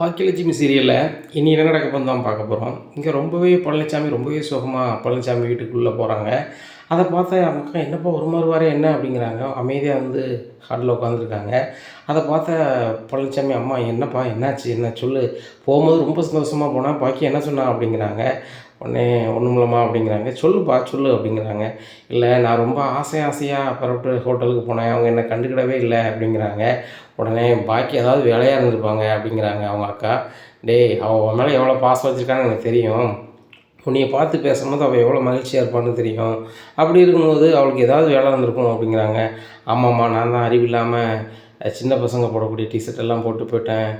பாக்கியலட்சுமி சீரியலில் இனி என்ன நடக்க போகுதுன்னு தான் பார்க்க போகிறோம். இங்கே பழனிசாமி ரொம்பவே சுகமாக பழனிசாமி வீட்டுக்குள்ளே போகிறாங்க. அதை பார்த்தா அவங்க அக்கா என்னப்பா ஒரு மாதிரி வாரே என்ன அப்படிங்கிறாங்க. அமைதியாக வந்து ஹாலில் உட்காந்துருக்காங்க. அதை பார்த்தா பழனிசாமி அம்மா என்னப்பா என்னாச்சு என்ன சொல்லு, போகும்போது ரொம்ப சந்தோஷமாக போனால் பாக்கி என்ன சொன்னா அப்படிங்கிறாங்க. உடனே ஒன்றும் இல்லைம்மா அப்படிங்கிறாங்க. சொல்லுப்பா சொல்லு அப்படிங்கிறாங்க. இல்லை நான் ரொம்ப ஆசையாக புறப்பட்டு ஹோட்டலுக்கு போனேன், அவங்க என்னை கண்டுக்கிடவே இல்லை அப்படிங்கிறாங்க. உடனே பாக்கி ஏதாவது வேலையாக இருந்திருப்பாங்க அப்படிங்கிறாங்க அவங்க அக்கா. டேய் அவள் உன் மேலே எவ்வளோ பாசம் வச்சுருக்கான்னு எனக்கு தெரியும், உன்னைய பார்த்து பேசும்போது அவள் எவ்வளோ மகிழ்ச்சியாக இருப்பான்னு தெரியும், அப்படி இருக்கும்போது அவளுக்கு ஏதாவது வேலை இருந்திருக்கும் அப்படிங்கிறாங்க. ஆமாம்மா நான் தான் அறிவில்லாமல் சின்ன பசங்க போடக்கூடிய டிஷர்ட் எல்லாம் போட்டு போயிட்டேன்,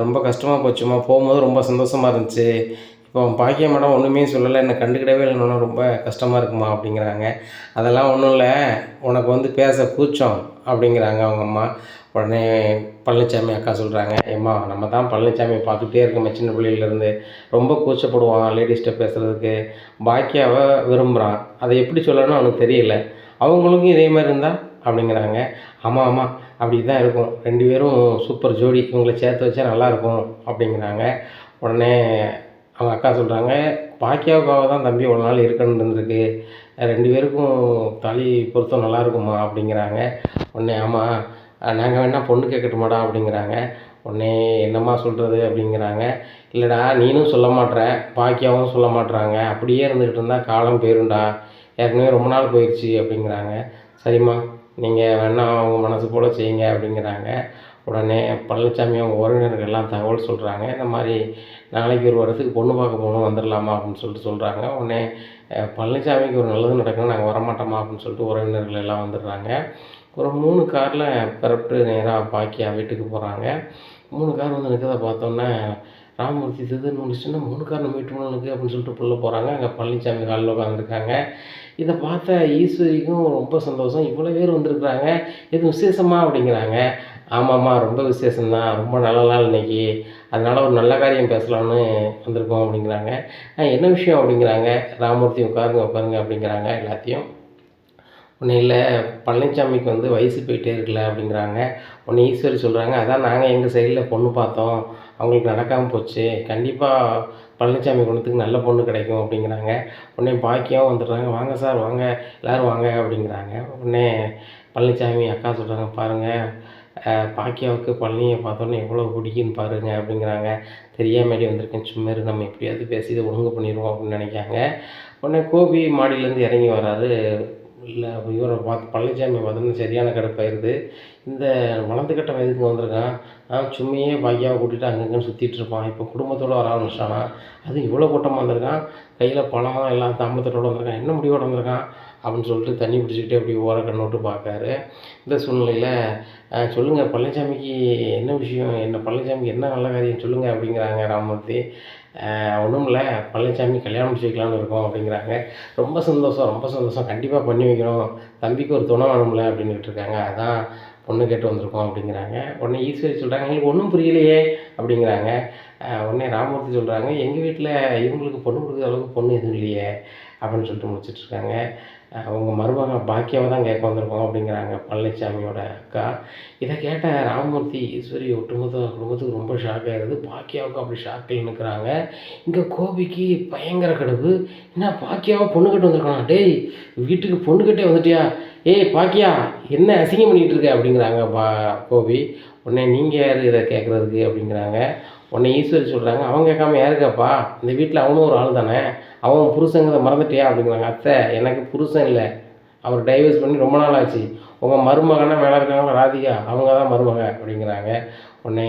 ரொம்ப கஷ்டமாக போச்சுமா, போகும்போது ரொம்ப சந்தோஷமாக இருந்துச்சு, இப்போ பாக்கிய மேடம் ஒன்றுமே சொல்லலை, என்னை கண்டுக்கிடவே இல்லைன்னு ரொம்ப கஷ்டமாக இருக்குமா அப்படிங்கிறாங்க. அதெல்லாம் ஒன்றும் இல்லை, உனக்கு வந்து பேச கூச்சம் அப்படிங்கிறாங்க அவங்க அம்மா. உடனே பழனிசாமி அக்கா சொல்கிறாங்க, ஏம்மா நம்ம தான் பழனிசாமியை பார்த்துக்கிட்டே இருக்கோமே சின்ன பிள்ளையிலேருந்து, ரொம்ப கூச்சப்படுவான் லேடிஸ்கிட்ட பேசுகிறதுக்கு, பாக்கியாவை விரும்புகிறான், அதை எப்படி சொல்லணும்னு அவனுக்கு தெரியல, அவங்களுக்கும் இதே மாதிரி இருந்தால் அப்படிங்கிறாங்க. ஆமாம் ஆமாம் அப்படி தான் இருக்கும், 2 பேரும் சூப்பர் ஜோடி, இவங்களை சேர்த்து வச்சா நல்லாயிருக்கும் அப்படிங்கிறாங்க. உடனே அவங்க அக்கா சொல்கிறாங்க, பாக்கியாவுக்காக தான் தம்பி இவ்வளோ நாள் இருக்கணும்னு இருந்திருக்கு, 2 பேருக்கும் தாலி பொருத்தம் நல்லாயிருக்குமா அப்படிங்கிறாங்க. உடனே ஆமாம் நாங்கள் வேணால் பொண்ணு கேட்கட்டுமாடா அப்படிங்கிறாங்க. உடனே என்னம்மா சொல்கிறது அப்படிங்கிறாங்க. இல்லைடா நீனும் சொல்ல மாட்ற, பாக்கியாவும் சொல்ல மாட்றாங்க, அப்படியே இருந்துக்கிட்டு இருந்தால் காலம் போயிரும்டா, ஏற்கனவே ரொம்ப நாள் போயிடுச்சு அப்படிங்கிறாங்க. சரிம்மா நீங்கள் வேணால் அவங்க மனசு போல் செய்யுங்க அப்படிங்கிறாங்க. உடனே பழனிசாமி அவங்க உறவினர்கள் எல்லாம் தகவல் சொல்கிறாங்க, இந்த மாதிரி நாளைக்கு ஒரு இடத்துக்கு பொண்ணு பார்க்க போகணும் வந்துடலாமா அப்படின்னு சொல்கிறாங்க. உடனே பழனிசாமிக்கு ஒரு நல்லது நடக்கணும், நாங்கள் வரமாட்டோமா அப்படின்னு சொல்லிட்டு உறவினர்கள் எல்லாம் வந்துடுறாங்க. ஒரு 3 காரில் புறப்பட்டு நேராக பாக்கியா வீட்டுக்கு போகிறாங்க. 3 கார் வந்து நிற்கிறத பார்த்தோன்னே ராமமூர்த்தி திடீர்னு முடிச்சுன்னா 3 கார் நம்ம வீட்டு முன்னாடி அப்படின்னு சொல்லிட்டு புள்ள போகிறாங்க. அங்கே பழனிசாமி காலில் உட்காந்துருக்காங்க. இதை பார்த்த ஈஸ்வரிக்கும் ரொம்ப சந்தோஷம், இவ்வளோ பேர் வந்திருக்குறாங்க, எதுவும் விசேஷமா அப்படிங்கிறாங்க. ஆமாம்மா ரொம்ப விசேஷம்தான், ரொம்ப நல்ல நாள் இன்றைக்கி, அதனால் ஒரு நல்ல காரியம் பேசலான்னு வந்திருக்கோம் அப்படிங்கிறாங்க. என்ன விஷயம் அப்படிங்கிறாங்க. ராமமூர்த்தி உட்காருங்க அப்படிங்கிறாங்க எல்லாத்தையும். ஒன்றும் இல்லை, பழனிசாமிக்கு வந்து வயசு போயிட்டே இருக்குல்ல அப்படிங்கிறாங்க. உடனே ஈஸ்வரி சொல்கிறாங்க, அதான் நாங்கள் எங்கள் சைடில் பொண்ணு பார்த்தோம், அவங்களுக்கு நடக்காமல் போச்சு, கண்டிப்பாக பழனிசாமி குணத்துக்கு நல்ல பொண்ணு கிடைக்கும் அப்படிங்கிறாங்க. உடனே பாக்கியாவும் வந்துடுறாங்க, வாங்க சார் வாங்க எல்லோரும் வாங்க அப்படிங்கிறாங்க. உடனே பழனிசாமி அக்கா சொல்கிறாங்க, பாருங்கள் பாக்கியாவுக்கு பழனியை பார்த்தோன்னே எவ்வளோ பிடிக்குன்னு பாருங்கள் அப்படிங்கிறாங்க. தெரியாமடி வந்திருக்கேன், சும்மா நம்ம எப்படியாவது பேசி இதை ஒழுங்கு பண்ணிடுவோம் அப்படின்னு நினைக்காங்க. உடனே கோபி மாடியிலேருந்து இறங்கி வராரு. இல்லை இவரை பார்த்து பழனிசாமி பார்த்தோன்னா சரியான கடுப்பாயிருது, இந்த வளர்ந்து கட்ட வயதுக்கு வந்திருக்கான், சும்மையே பாக்கியாவை கூட்டிகிட்டு அங்கங்கன்னு சுற்றிட்டு இருப்பான், இப்போ குடும்பத்தோடு வர ஆரம்பிச்சிட்டானா, அதுவும் இவ்வளோ கூட்டமாக வந்திருக்கான், கையில் பழம் எல்லாம் தாம்பத்தோடு வந்திருக்கான், என்ன முடிவோடு வந்திருக்கான் அப்படின்னு சொல்லிட்டு தண்ணி பிடிச்சிக்கிட்டே அப்படி ஓர கண்ணோட்டு பார்க்காரு. இந்த சூழ்நிலையில் சொல்லுங்கள் பழனிசாமிக்கு என்ன விஷயம், என்ன பழனிசாமிக்கு என்ன நல்ல காரியம் சொல்லுங்கள் அப்படிங்கிறாங்க ராமமூர்த்தி. ஒன்றும் இல்லை, பழனிசாமி கல்யாணம் முடிச்சு வைக்கலான்னு இருக்கோம் அப்படிங்கிறாங்க. ரொம்ப சந்தோஷம் கண்டிப்பாக பண்ணி வைக்கணும், தம்பிக்கு ஒரு துணை வேணும்ல அப்படின்னுட்டு இருக்காங்க, அதான் பொண்ணு கேட்டு வந்திருக்கோம் அப்படிங்கிறாங்க. உடனே ஈஸ்வரி சொல்கிறாங்க, எங்களுக்கு ஒன்றும் புரியலையே அப்படிங்கிறாங்க. உடனே ராமமூர்த்தி சொல்கிறாங்க, எங்கள் வீட்டில் இவங்களுக்கு பொண்ணு கொடுக்குற அளவுக்கு பொண்ணு எதுவும் இல்லையே அப்படின்னு சொல்லிட்டு முடிச்சிட்ருக்காங்க. அவங்க மருமக பாக்கியாவை தான் கேட்க வந்திருக்கோம் அப்படிங்கிறாங்க பழனிசாமியோட அக்கா. இதை கேட்ட ராமமூர்த்தி ஈஸ்வரி ஒட்டுமொத்த குடும்பத்துக்கு ரொம்ப ஷாக் ஆகிடுது. பாக்கியாவுக்கு அப்படி ஷாக்கில் நிற்கிறாங்க. இங்கே கோபிக்கு பயங்கர கடுப்பு, என்ன பாக்கியாவை பொண்ணு கட்டு வந்திருக்கானா, டேய் வீட்டுக்கு பொண்ணு கட்டே வந்துட்டியா, ஏய் பாக்கியா என்ன அசிங்கம் பண்ணிகிட்டு இருக்க அப்படிங்கிறாங்க கோபி. உடனே நீங்கள் யார் இதை கேட்குறதுக்கு அப்படிங்கிறாங்க. உடனே ஈஸ்வரி சொல்கிறாங்க, அவன் கேட்காம யாருக்காப்பா, இந்த வீட்டில் அவனும் ஒரு ஆள் தானே, அவன் புருஷங்கிறத மறந்துட்டியா அப்படிங்கிறாங்க. அத்தை எனக்கு புருஷன் இல்லை, அவர் டைவர்ஸ் பண்ணி ரொம்ப நாள் ஆச்சு, உங்கள் மருமகனா மேலே இருக்காங்களா ராதிகா, அவங்க தான் மருமக அப்படிங்கிறாங்க. உடனே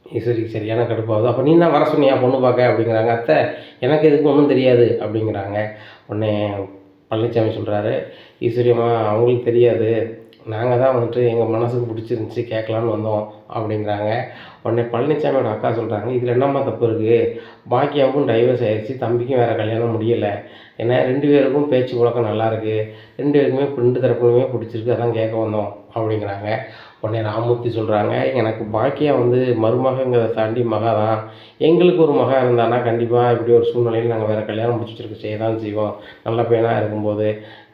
ஈஸ்வரிக்கு சரியான கடுப்பாகுது, அப்போ நீ தான் வர சொன்னியா பொண்ணு பார்க்க அப்படிங்கிறாங்க. அத்தை எனக்கு எதுக்கும் ஒன்றும் தெரியாது அப்படிங்கிறாங்க. உடனே பழனிசாமி சொல்கிறாரு, ஈஸ்வரி அம்மா அவங்களுக்கு தெரியாது, நாங்கள் தான் வந்துட்டு எங்கள் மனசுக்கு பிடிச்சிருந்துச்சி கேட்கலான்னு வந்தோம் அப்படிங்கிறாங்க. உடனே பழனிசாமியோட அக்கா சொல்கிறாங்க, இதில் என்னம்மா தப்பு இருக்குது, பாக்கியாவுக்கும் டைவர்ஸ் ஆகிடுச்சு, தம்பிக்கும் வேறு கல்யாணம் முடியலை, ஏன்னா 2 பேருக்கும் பேச்சு வழக்கம் நல்லாயிருக்கு, 2 பேருக்குமே 2 தரப்புலையுமே பிடிச்சிருக்கு, அதான் கேட்க வந்தோம் அப்படிங்கிறாங்க. உடனே ராமமூர்த்தி சொல்கிறாங்க, எனக்கு பாக்கியா வந்து மருமகங்கிறத தாண்டி மகா தான், எங்களுக்கு ஒரு மகா இருந்தானா கண்டிப்பாக இப்படி ஒரு சூழ்நிலையில் நாங்கள் வேறு கல்யாணம் முடிச்சு வச்சுருக்க செய்ய தான் செய்வோம், நல்ல பையனாக இருக்கும்போது,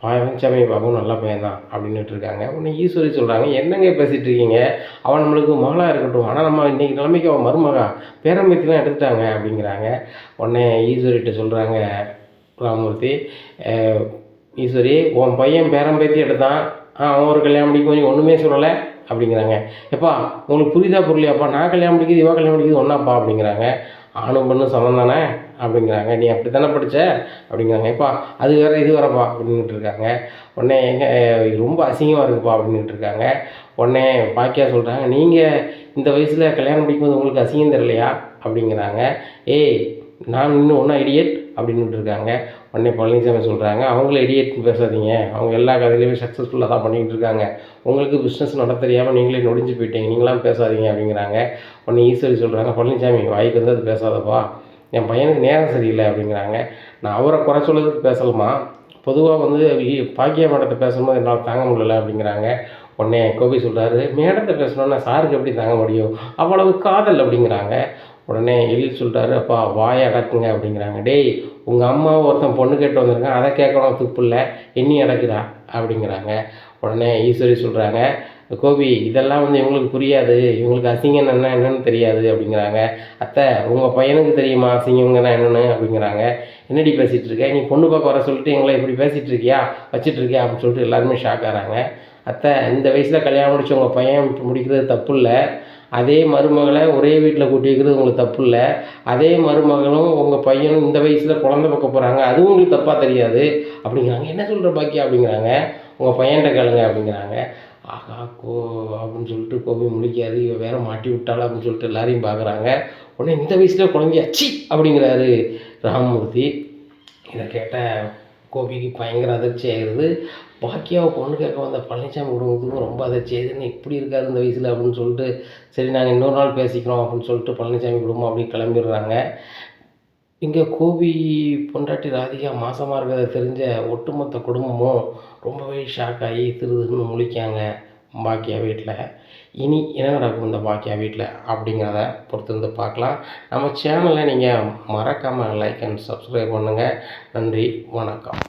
பழனிச்சாமி பாபுவும் நல்ல பையன் தான் அப்படின்னுட்டு இருக்காங்க. உடனே ஈஸ்வரி சொல்கிறாங்க, என்னங்க பேசிகிட்டு இருக்கீங்க, அவன் நம்மளுக்கு மகளாக இருக்கட்டும், ஆனால் நம்ம இன்றைக்கி நிலைமைக்கு அவன் மருமகா, பேரம்பேத்திலாம் எடுத்துட்டாங்க அப்படிங்கிறாங்க. உடனே ஈஸ்வரிகிட்ட சொல்கிறாங்க ராமமூர்த்தி, ஈஸ்வரி உன் பையன் பேரம்பேத்தி எடுத்தான், அவன் ஒரு கல்யாணம் முடிக்கும் நீ ஒன்றுமே சொல்லலை அப்படிங்கிறாங்க. எப்பா உங்களுக்கு புரியுதா புரியலையாப்பா, நான் கல்யாணம் முடிக்குது இவன் கல்யாணம் முடிக்குது ஒன்றாப்பா அப்படிங்கிறாங்க. ஆணும் பெண்ணும் சமம் தானே அப்படிங்கிறாங்க. நீ அப்படி தானே படித்த அப்படிங்கிறாங்க. எப்பா அது வேறு இது வேறப்பா அப்படின்ட்டு இருக்காங்க. உடனே ரொம்ப அசிங்கமாக இருக்குப்பா அப்படின்ட்டு இருக்காங்க. உடனே பாக்கியா சொல்கிறாங்க, நீங்கள் இந்த வயசில் கல்யாணம் முடிக்கும்போது உங்களுக்கு அசிங்கம் தெரியலையா அப்படிங்கிறாங்க. ஏய் நான் இன்னும் ஒன்றா இடியட் அப்படின்ட்டு இருக்காங்க. உடனே பழனிசாமி சொல்கிறாங்க, அவங்கள இடியட்னு பேசாதீங்க, அவங்க எல்லா கதையிலையுமே சக்ஸஸ்ஃபுல்லாக தான் பண்ணிக்கிட்டு இருக்காங்க, உங்களுக்கு பிஸ்னஸ் நட தெரியாமல் நீங்களே நொடிஞ்சு போயிட்டீங்க, நீங்களாம் பேசாதீங்க அப்படிங்கிறாங்க. உடனே ஈஸ்வரி சொல்கிறாங்க, பழனிசாமி வாய்க்கு வந்து அது பேசாதப்பா, என் பையனுக்கு நேரம் சரியில்லை அப்படிங்கிறாங்க. நான் அவரை குறை சொல்கிறதுக்கு பேசலாமா, பொதுவாக வந்து பாக்கியா மேடத்தை பேசும்போது என்னால் தாங்க முடியல அப்படிங்கிறாங்க. உடனே கோபி சொல்கிறாரு, மேடத்தை பேசணுன்னா சாருக்கு எப்படி தாங்க முடியும், அவ்வளவு காதல் அப்படிங்கிறாங்க. உடனே எழில் சொல்கிறாரு, அப்பா வாயை அடக்குங்க அப்படிங்கிறாங்க. டேய் உங்கள் அம்மா ஒருத்தன் பொண்ணு கேட்டு வந்திருக்கான், அதை கேட்கணும் துப்பு இல்லை, எண்ணி அடக்குதா அப்படிங்கிறாங்க. உடனே ஈஸ்வரி சொல்கிறாங்க, கோபி இதெல்லாம் வந்து இவங்களுக்கு புரியாது, இவங்களுக்கு அசிங்கம் என்னன்னு தெரியாது அப்படிங்கிறாங்க. அத்தை உங்கள் பையனுக்கு தெரியுமா அசிங்கங்கன்னா என்னென்னு அப்படிங்கிறாங்க. என்னடி பேசிகிட்டு இருக்க, நீ பொண்ணு பார்க்க வர சொல்லிட்டு எங்களை இப்படி பேசிகிட்டு இருக்கியா வச்சிட்ருக்கியா அப்படின்னு சொல்லிட்டு எல்லாருமே ஷாக் ஆகிறாங்க. அத்தை இந்த வயசில் கல்யாணம் முடிச்சு உங்கள் பையன் முடிக்கிறது தப்பு இல்லை, அதே மருமகளை ஒரே வீட்டில் கூட்டி வைக்கிறது உங்களுக்கு தப்பு இல்லை, அதே மருமகளும் உங்கள் பையனும் இந்த வயசில் குழந்தை பார்க்க போகிறாங்க, அதுவும் உங்களுக்கு தப்பாக தெரியாது அப்படிங்கிறாங்க. என்ன சொல்கிற பாக்கியா அப்படிங்கிறாங்க. உங்கள் பையன்கிட்ட கேளுங்க அப்படிங்கிறாங்க. ஆகா அப்படின்னு சொல்லிட்டு கோபி முழிக்காரு, இவ வேற மாட்டி விட்டாள் அப்படின்னு சொல்லிட்டு எல்லாரையும் பார்க்குறாங்க. உடனே இந்த வயசில் குழந்தைய அச்சி அப்படிங்கிறாரு ராமமூர்த்தி. இதை கேட்ட கோபிக்கு பயங்கர அதிர்ச்சி ஆகிடுது. பாக்கியாவை பொண்ணு கேட்க வந்த பழனிசாமி குடும்பத்துக்கும் ரொம்ப அதிர்ச்சி ஆகுதுன்னு இப்படி இருக்காரு இந்த வயசில் அப்படின்னு சொல்லிட்டு, சரி நாங்கள் இன்னொரு நாள் பேசிக்கிறோம் அப்படின்னு சொல்லிட்டு பழனிசாமி குடும்பம் அப்படி கிளம்பிடுறாங்க. இங்கே கோபி பொண்டாட்டி ராதிகா மாசமாக இருக்கிறத தெரிஞ்ச ஒட்டுமொத்த குடும்பமும் ரொம்பவே ஷாக் ஆகி திருதுன்னு முழிக்காங்க பாக்கியா வீட்டில். இனி என்ன நடக்கும் இந்த பாக்கியா வீட்டில் அப்படிங்கிறத பொறுத்திருந்து பார்க்கலாம். நம்ம சேனலை நீங்கள் மறக்காமல் லைக் அண்ட் சப்ஸ்கிரைப் பண்ணுங்கள். நன்றி, வணக்கம்.